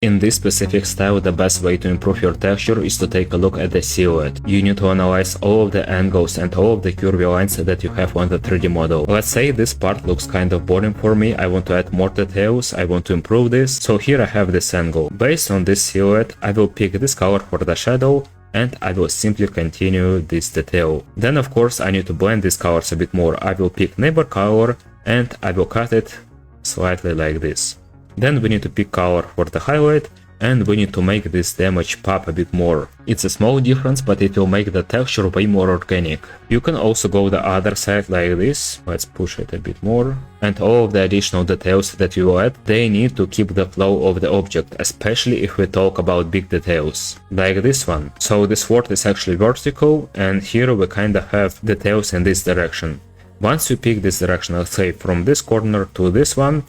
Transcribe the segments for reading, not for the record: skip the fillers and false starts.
In this specific style, the best way to improve your texture is to take a look at the silhouette. You need to analyze all of the angles and all of the curvy lines that you have on the 3D model. Let's say this part looks kind of boring for me, I want to add more details, I want to improve this. So here I have this angle. Based on this silhouette, I will pick this color for the shadow, and I will simply continue this detail. Then of course I need to blend these colors a bit more. I will pick neighbor color and I will cut it slightly like this. Then we need to pick color for the highlight, and we need to make this damage pop a bit more. It's a small difference, but it will make the texture way more organic. You can also go the other side like this. Let's push it a bit more. And all of the additional details that you add, they need to keep the flow of the object, especially if we talk about big details, like this one. So this sword is actually vertical, and here we kinda have details in this direction. Once you pick this direction, let's say from this corner to this one,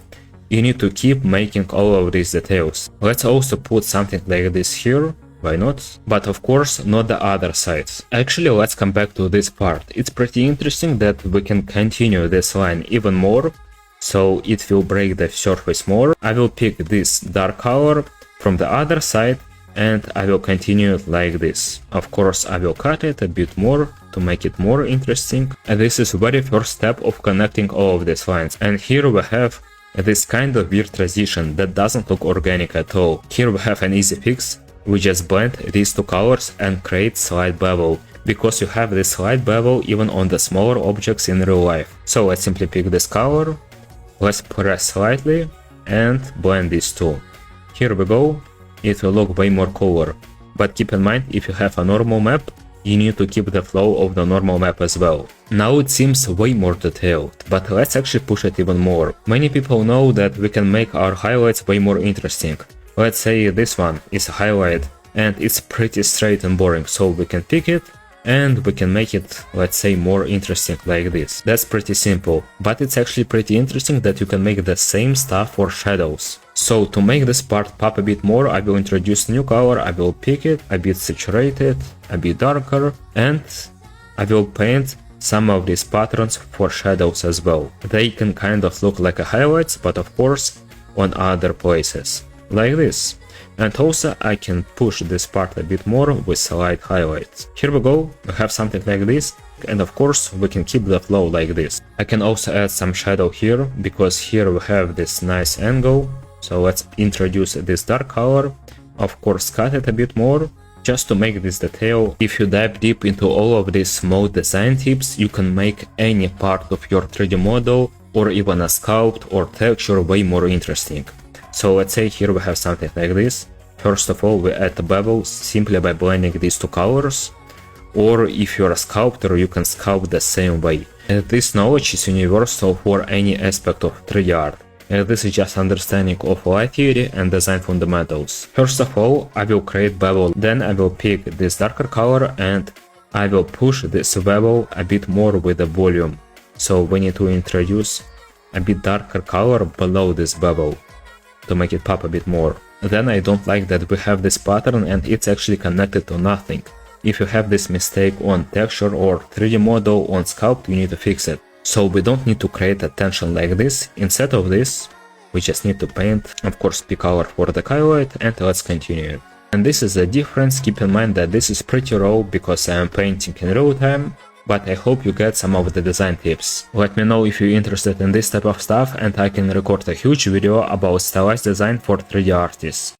you need to keep making all of these details. Let's also put something like this here, why not? But of course not the other sides. Actually, let's come back to this part. It's pretty interesting that we can continue this line even more, so it will break the surface more. I will pick this dark color from the other side and I will continue it like this. Of course I will cut it a bit more to make it more interesting. And this is the very first step of connecting all of these lines. And here we have this kind of weird transition that doesn't look organic at all. Here we have an easy fix. We just blend these two colors and create slight bevel, because you have this slight bevel even on the smaller objects in real life. So let's simply pick this color, let's press slightly and blend these two. Here we go, it will look way more cooler. But keep in mind, if you have a normal map, you need to keep the flow of the normal map as well. Now it seems way more detailed, but let's actually push it even more. Many people know that we can make our highlights way more interesting. Let's say this one is a highlight and it's pretty straight and boring, so we can pick it and we can make it, let's say, more interesting like this. That's pretty simple, but it's actually pretty interesting that you can make the same stuff for shadows. So to make this part pop a bit more, I will introduce new color, I will pick it, a bit saturated, a bit darker, and I will paint some of these patterns for shadows as well. They can kind of look like a highlights, but of course on other places, like this. And also I can push this part a bit more with slight highlights. Here we go, we have something like this, and of course we can keep the flow like this. I can also add some shadow here, because here we have this nice angle. So let's introduce this dark color, of course cut it a bit more, just to make this detail. If you dive deep into all of these small design tips, you can make any part of your 3D model or even a sculpt or texture way more interesting. So let's say here we have something like this. First of all, we add the bevel simply by blending these two colors, or if you're a sculptor, you can sculpt the same way. And this knowledge is universal for any aspect of 3D art. And this is just understanding of light theory and design fundamentals. First of all, I will create bevel, then I will pick this darker color and I will push this bevel a bit more with the volume. So we need to introduce a bit darker color below this bevel to make it pop a bit more. Then I don't like that we have this pattern and it's actually connected to nothing. If you have this mistake on texture or 3D model on sculpt, you need to fix it. So we don't need to create a tension like this. Instead of this, we just need to paint, of course, pick color for the highlight, and let's continue. And this is the difference. Keep in mind that this is pretty raw because I am painting in real time, but I hope you get some of the design tips. Let me know if you're interested in this type of stuff, and I can record a huge video about stylized design for 3D artists.